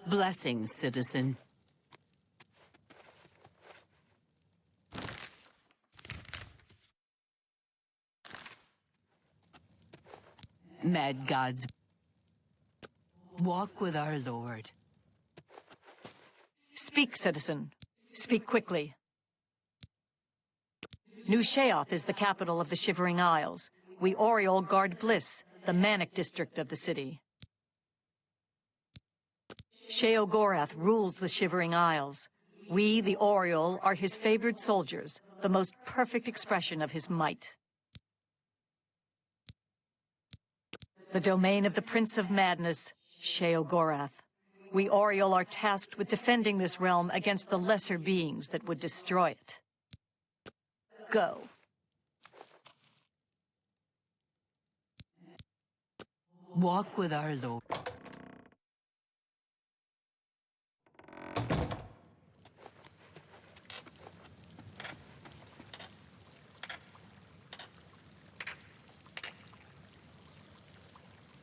Blessings, citizen. Mad gods, walk with our lord. Speak, citizen. Speak quickly. New Sheogorath is the capital of the Shivering Isles. We Oriole guard Bliss, the manic district of the city. Sheogorath rules the Shivering Isles. We, the Oriole, are his favored soldiers, the most perfect expression of his might. The domain of the Prince of Madness, Sheogorath. We Oriole are tasked with defending this realm against the lesser beings that would destroy it. Go. Walk with our lord.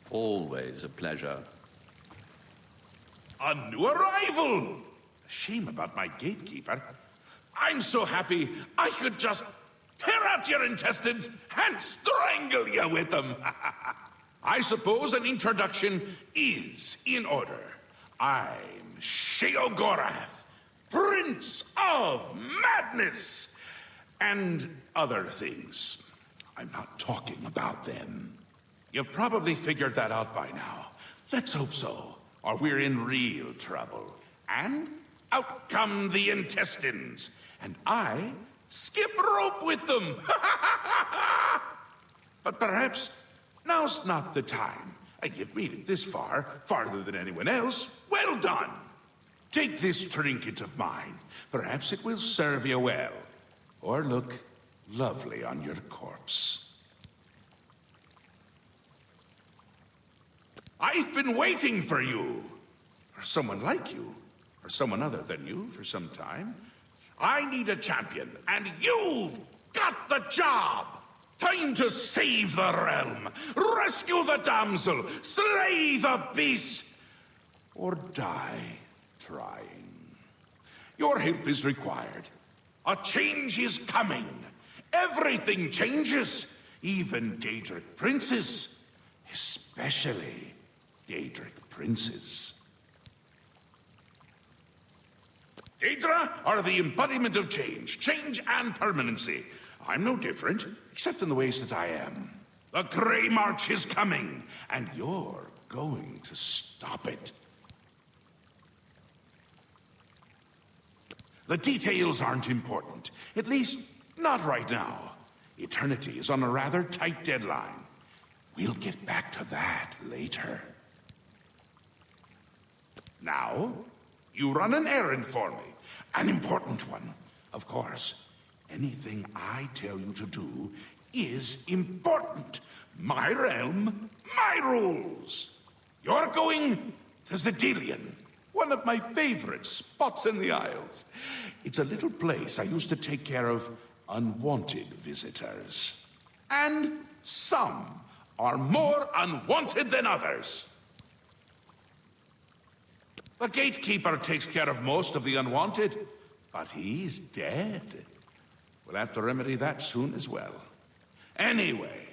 Always a pleasure. A new arrival! Shame about my gatekeeper. I'm so happy I could just tear out your intestines and strangle you with them. I suppose an introduction is in order. I'm Sheogorath, Prince of Madness, and other things. I'm not talking about them. You've probably figured that out by now. Let's hope so, or we're in real trouble. And out come the intestines, and I skip rope with them. But perhaps now's not the time. You've made it this far, farther than anyone else. Well done! Take this trinket of mine. Perhaps it will serve you well, or look lovely on your corpse. I've been waiting for you, or someone like you, or someone other than you for some time. I need a champion, and you've got the job! Time to save the realm, rescue the damsel, slay the beast, or die trying. Your help is required. A change is coming. Everything changes, even Daedric princes, especially Daedric princes. Daedra are the embodiment of change and permanency. I'm no different, except in the ways that I am. The Grey March is coming, and you're going to stop it. The details aren't important, at least not right now. Eternity is on a rather tight deadline. We'll get back to that later. Now, you run an errand for me. An important one, of course. Anything I tell you to do is important. My realm, my rules. You're going to Zedilian, one of my favorite spots in the Isles. It's a little place I used to take care of unwanted visitors. And some are more unwanted than others. The gatekeeper takes care of most of the unwanted, but he's dead. We'll have to remedy that soon as well. Anyway,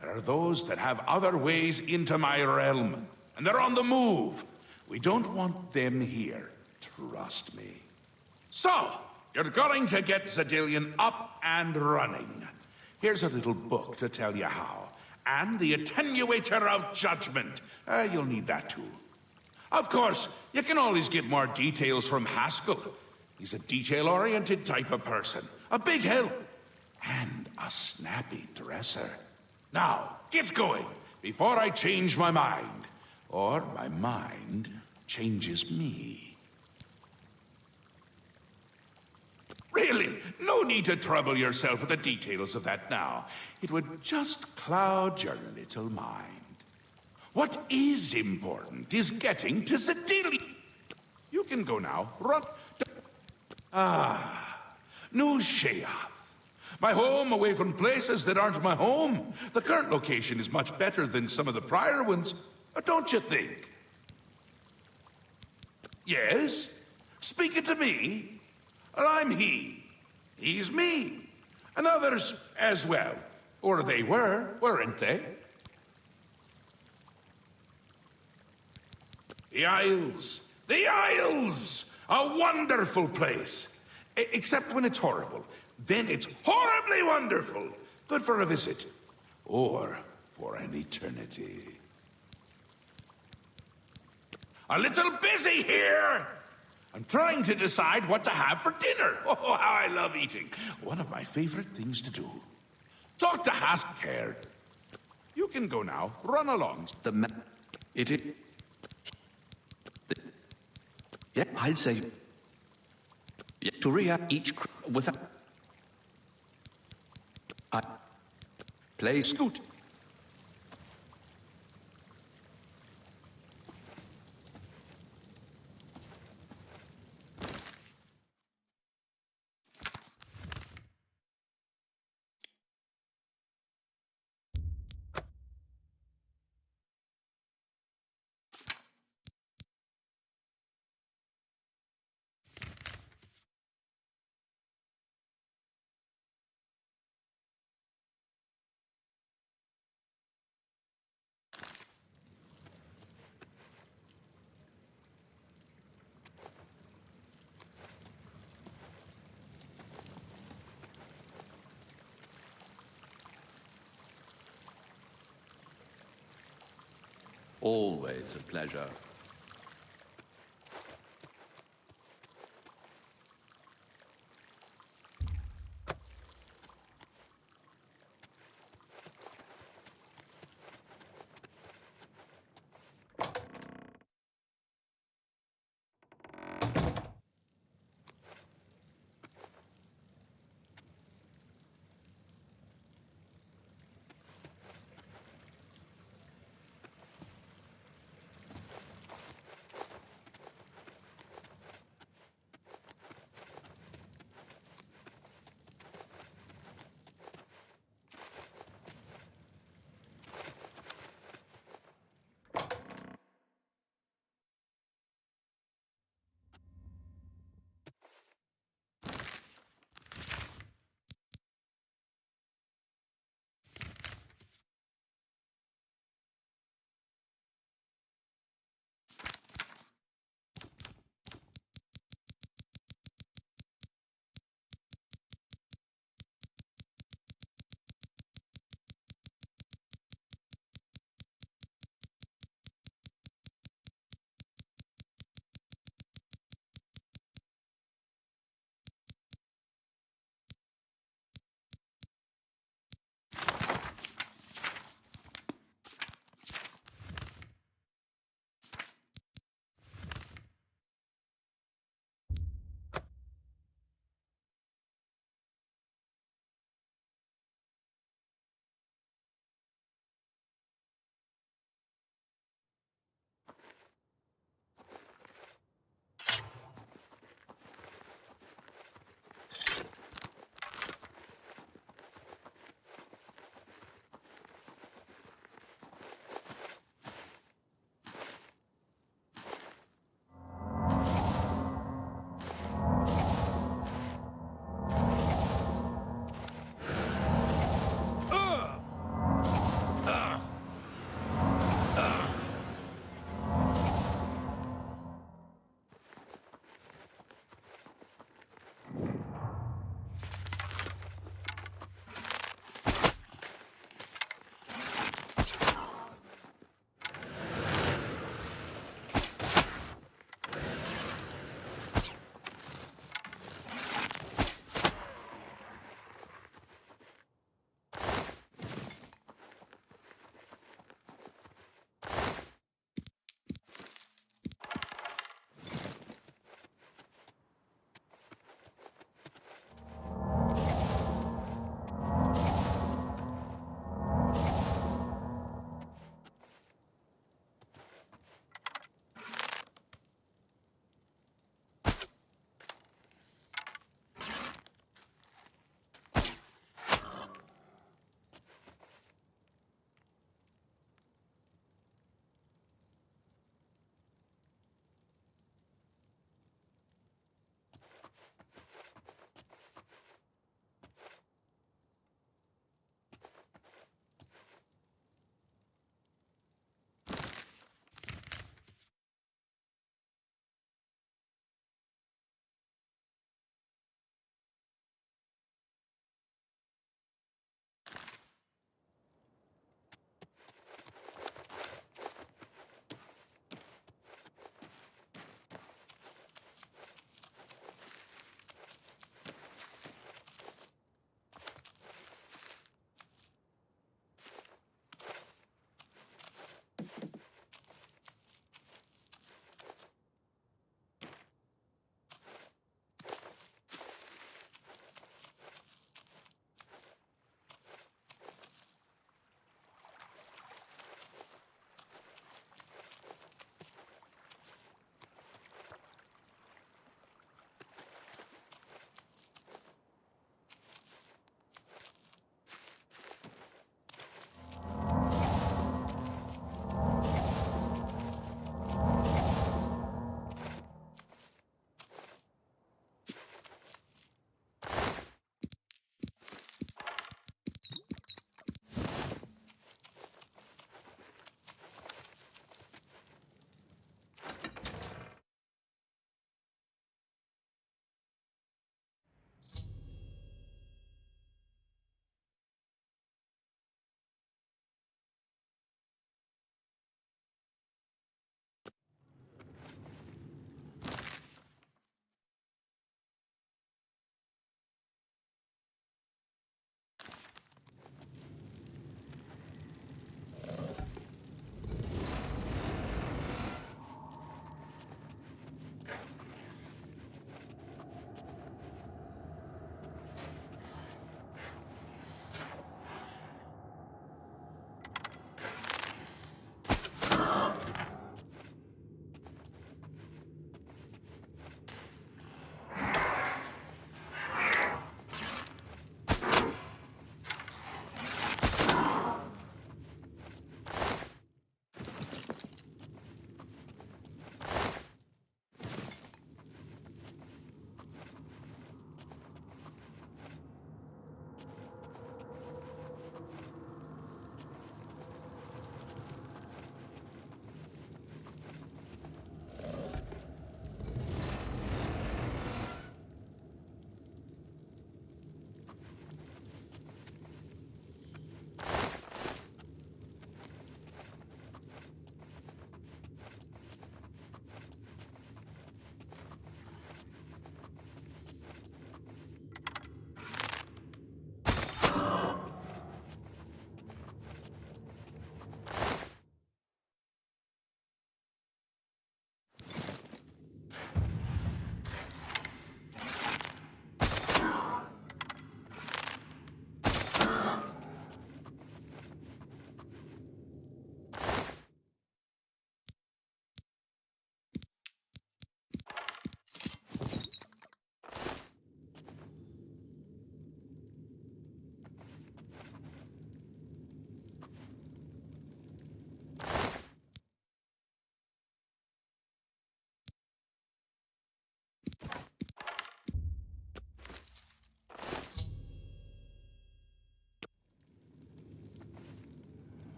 there are those that have other ways into my realm, and they're on the move. We don't want them here, trust me. So, you're going to get Zedilian up and running. Here's a little book to tell you how, and the Attenuator of Judgment. You'll need that too. Of course, you can always get more details from Haskell. He's a detail-oriented type of person. A big help. And a snappy dresser. Now, get going, before I change my mind. Or my mind changes me. Really, no need to trouble yourself with the details of that now. It would just cloud your little mind. What is important is getting to Zedilian. You can go now. Run. New Sheogorath. My home away from places that aren't my home. The current location is much better than some of the prior ones, don't you think? Yes? Speaking to me? Well, I'm he. He's me. And others as well. Or they were, weren't they? The Isles! The Isles! A wonderful place! Except when it's horrible. Then it's horribly wonderful! Good for a visit. Or for an eternity. A little busy here! I'm trying to decide what to have for dinner. Oh, how I love eating. One of my favorite things to do. Talk to Haskard. You can go now. Run along. It is. Yeah, I'd say. Yeah, to react each without. I play Scoot. Always a pleasure.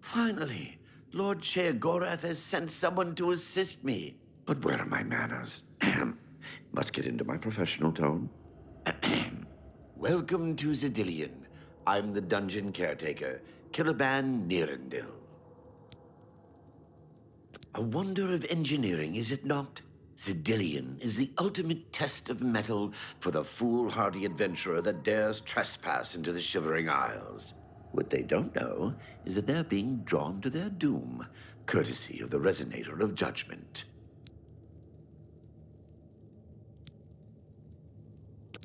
Finally, Lord Sheogorath has sent someone to assist me. But where are my manners? Must get into my professional tone. Welcome to Zidillion. I'm the dungeon caretaker, Killaban Nirendil. A wonder of engineering, is it not? Zidillion is the ultimate test of mettle for the foolhardy adventurer that dares trespass into the Shivering Isles. What they don't know is that they're being drawn to their doom, courtesy of the Resonator of Judgment.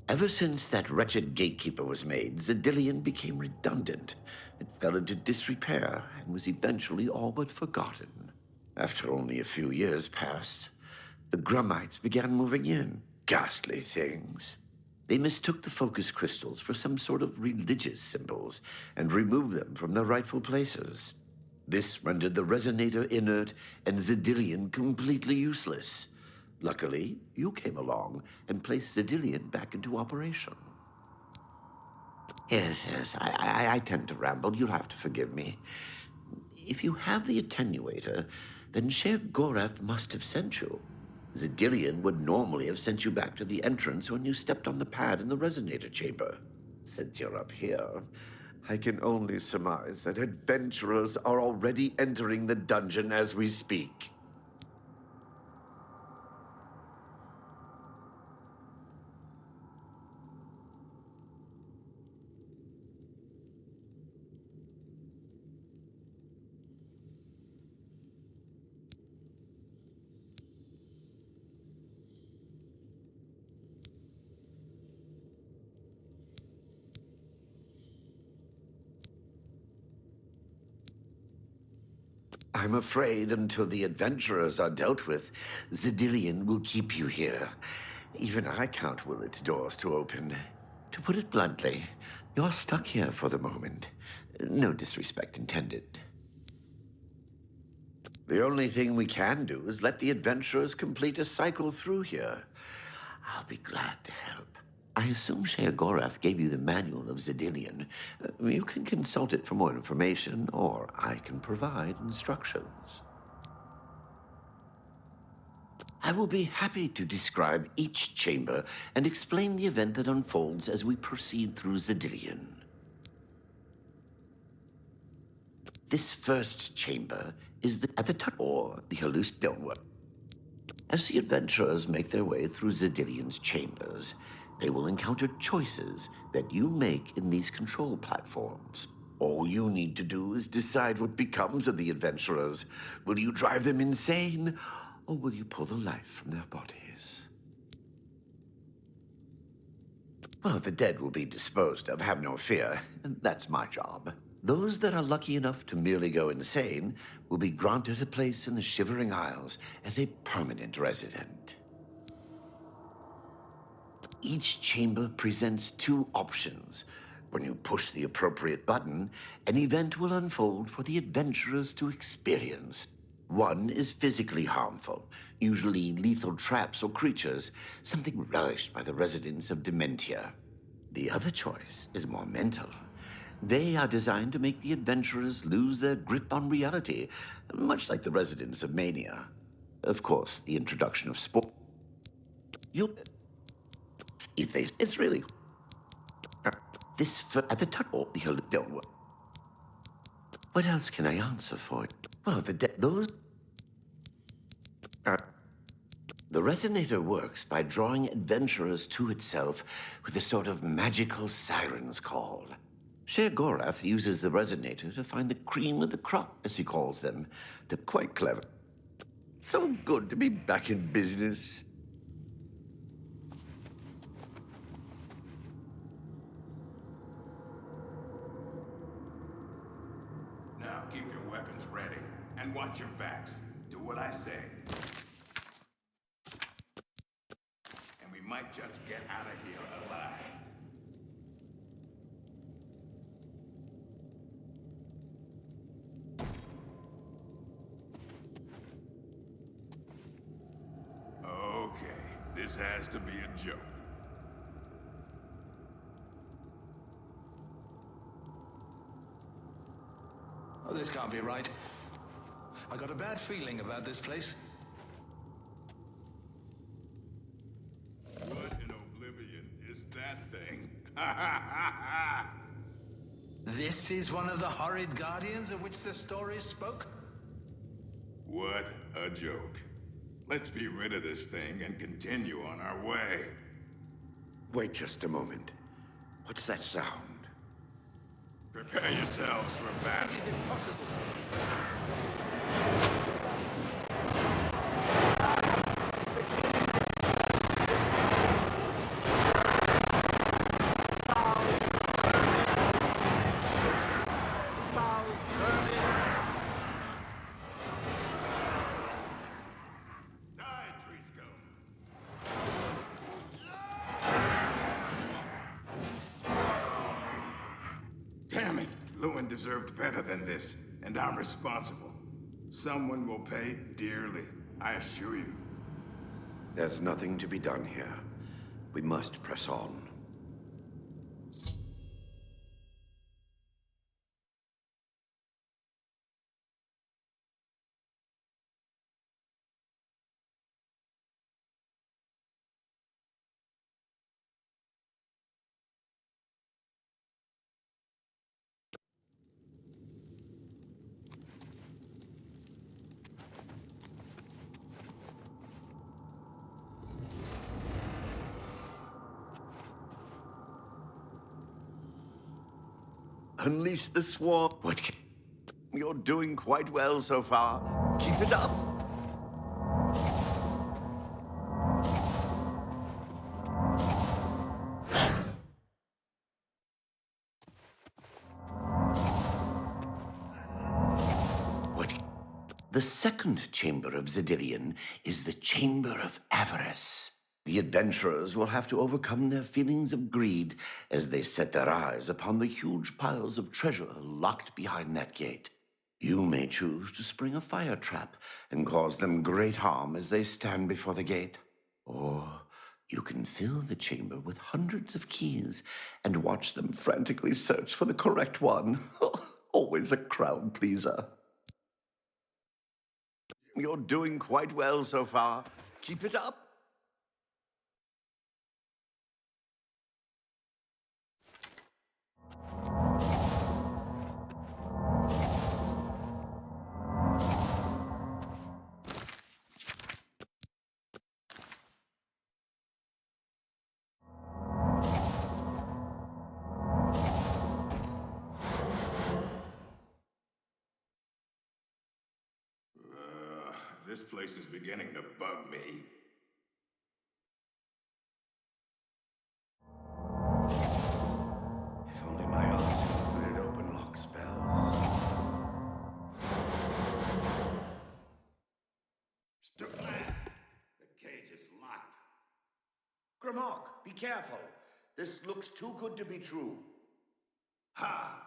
Ever since that wretched gatekeeper was made, Zidillion became redundant. It fell into disrepair and was eventually all but forgotten. After only a few years passed, the Grummites began moving in. Ghastly things. They mistook the focus crystals for some sort of religious symbols and removed them from their rightful places. This rendered the Resonator inert and Zidillion completely useless. Luckily, you came along and placed Zidillion back into operation. Yes, I tend to ramble. You'll have to forgive me. If you have the attenuator, then Sheogorath must have sent you. Zidillion would normally have sent you back to the entrance when you stepped on the pad in the Resonator chamber. Since you're up here, I can only surmise that adventurers are already entering the dungeon as we speak. I'm afraid until the adventurers are dealt with, Zidillion will keep you here. Even I can't will its doors to open. To put it bluntly, you're stuck here for the moment. No disrespect intended. The only thing we can do is let the adventurers complete a cycle through here. I'll be glad to help. I assume Sheogorath gave you the manual of Zidillion. You can consult it for more information, or I can provide instructions. I will be happy to describe each chamber and explain the event that unfolds as we proceed through Zidillion. This first chamber is at the top, or the hallucination one. As the adventurers make their way through Zidillion's chambers, they will encounter choices that you make in these control platforms. All you need to do is decide what becomes of the adventurers. Will you drive them insane, or will you pull the life from their bodies? Well, the dead will be disposed of, have no fear. That's my job. Those that are lucky enough to merely go insane will be granted a place in the Shivering Isles as a permanent resident. Each chamber presents two options. When you push the appropriate button, an event will unfold for the adventurers to experience. One is physically harmful, usually lethal traps or creatures, something relished by the residents of Dementia. The other choice is more mental. They are designed to make the adventurers lose their grip on reality, much like the residents of Mania. Of course, the introduction of sport. It's really this at the top of the hill. Don't worry. What else can I answer for? Well, the Resonator works by drawing adventurers to itself with a sort of magical siren's call. Sheogorath uses the Resonator to find the cream of the crop, as he calls them. They're quite clever. So good to be back in business. Now keep your weapons ready and watch your backs. Do what I say. And we might just get out of here alive. Okay, this has to be a joke. Oh, this can't be right. I got a bad feeling about this place. What in Oblivion is that thing? This is one of the horrid guardians of which the stories spoke? What a joke. Let's be rid of this thing and continue on our way. Wait just a moment. What's that sound? Prepare yourselves for battle. Damn it! Lewin deserved better than this, and I'm responsible. Someone will pay dearly, I assure you. There's nothing to be done here. We must press on. Unleash the swarm. You're doing quite well so far. Keep it up. The second chamber of Zedillion is the Chamber of Avarice. The adventurers will have to overcome their feelings of greed as they set their eyes upon the huge piles of treasure locked behind that gate. You may choose to spring a fire trap and cause them great harm as they stand before the gate. Or you can fill the chamber with hundreds of keys and watch them frantically search for the correct one. Always a crowd pleaser. You're doing quite well so far. Keep it up. This place is beginning to bug me. If only my arts included open lock spells. Still fast! The cage is locked. Grimok, be careful. This looks too good to be true. Ha!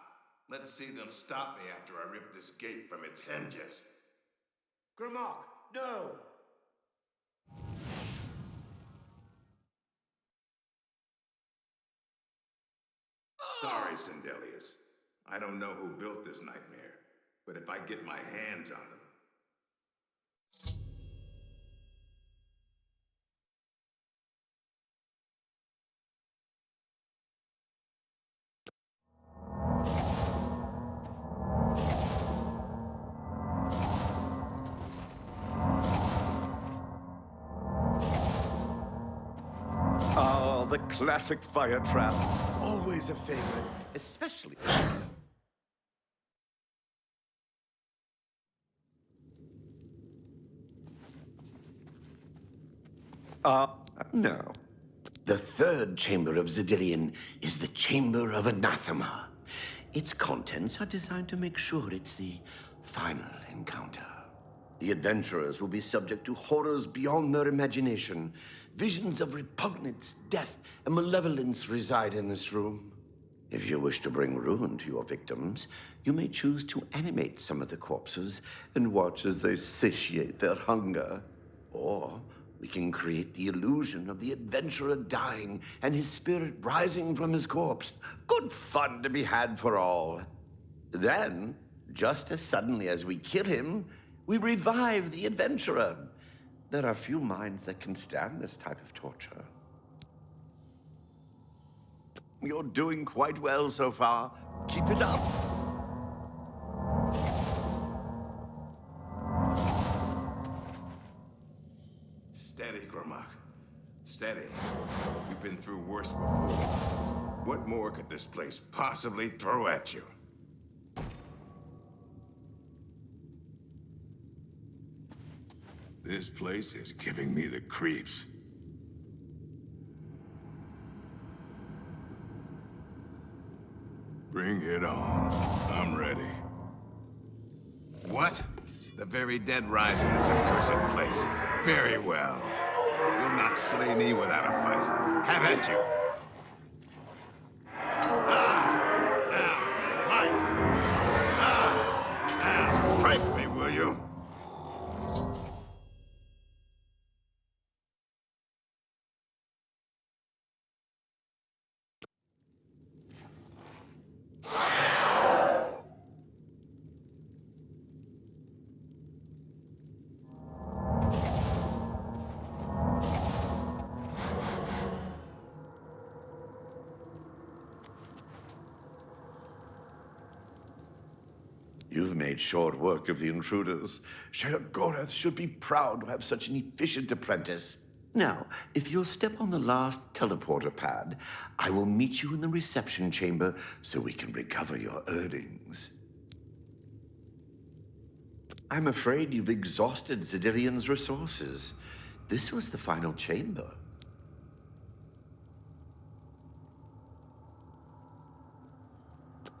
Let's see them stop me after I rip this gate from its hinges. Grimok, no! Sorry, Sindelius. I don't know who built this nightmare, but if I get my hands on them... Oh, the classic fire trap. Always a favorite, especially... No. The third chamber of Zedillion is the Chamber of Anathema. Its contents are designed to make sure it's the final encounter. The adventurers will be subject to horrors beyond their imagination. Visions of repugnance, death, and malevolence reside in this room. If you wish to bring ruin to your victims, you may choose to animate some of the corpses and watch as they satiate their hunger. Or we can create the illusion of the adventurer dying and his spirit rising from his corpse. Good fun to be had for all. Then, Just as suddenly as we kill him, we revive the adventurer. There are few minds that can stand this type of torture. You're doing quite well so far. Keep it up. Steady, Gromak. Steady. We've been through worse before. What more could this place possibly throw at you? This place is giving me the creeps. Bring it on. I'm ready. What? The very dead rise in this accursed place. Very well. You'll not slay me without a fight. Have at you. Now it's my turn. Now strike me, will you? You've made short work of the intruders. Sheogorath should be proud to have such an efficient apprentice. Now, if you'll step on the last teleporter pad, I will meet you in the reception chamber so we can recover your earnings. I'm afraid you've exhausted Zidilion's resources. This was the final chamber.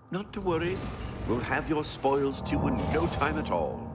Not to worry. We'll have your spoils too in no time at all.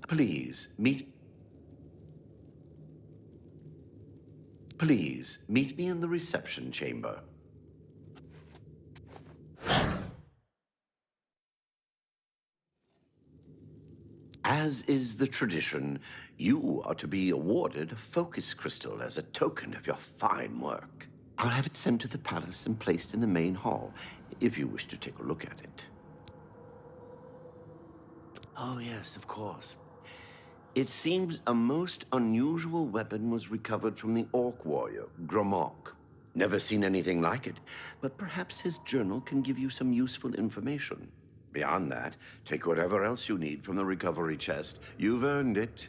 Please, meet me in the reception chamber. As is the tradition, you are to be awarded a focus crystal as a token of your fine work. I'll have it sent to the palace and placed in the main hall, if you wish to take a look at it. Oh yes, of course. It seems a most unusual weapon was recovered from the orc warrior, Gromak. Never seen anything like it, but perhaps his journal can give you some useful information. Beyond that, take whatever else you need from the recovery chest. You've earned it.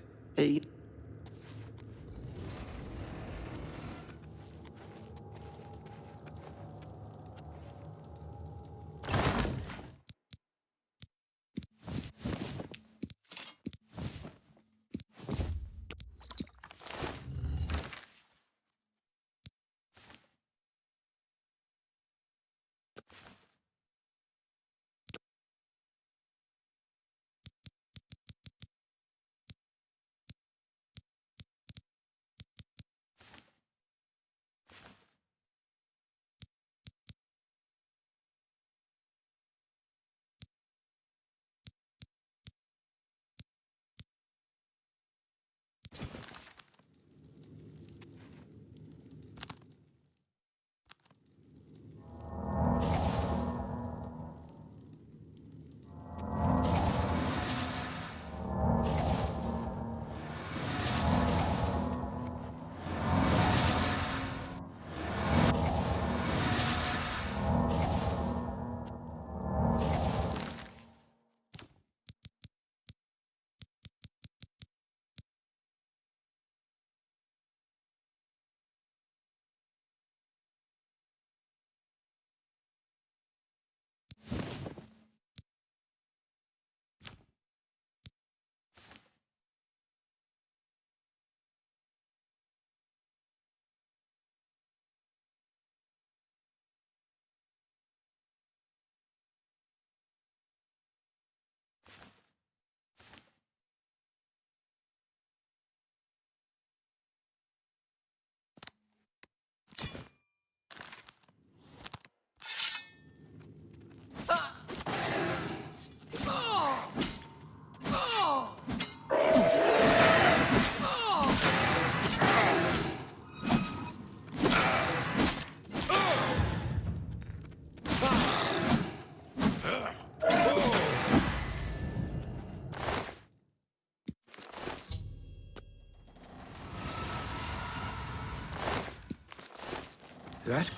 That?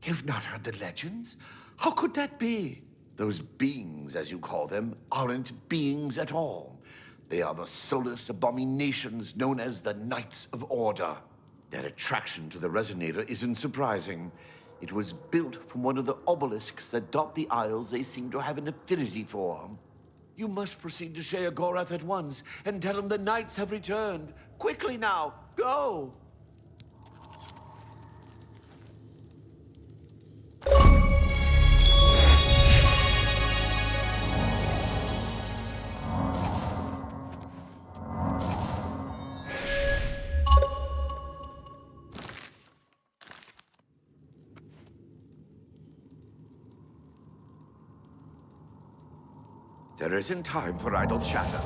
You've not heard the legends? How could that be? Those beings, as you call them, aren't beings at all. They are the soulless abominations known as the Knights of Order. Their attraction to the Resonator isn't surprising. It was built from one of the obelisks that dot the isles they seem to have an affinity for. You must proceed to Sheogorath at once and tell him the Knights have returned. Quickly now, go! There isn't time for idle chatter.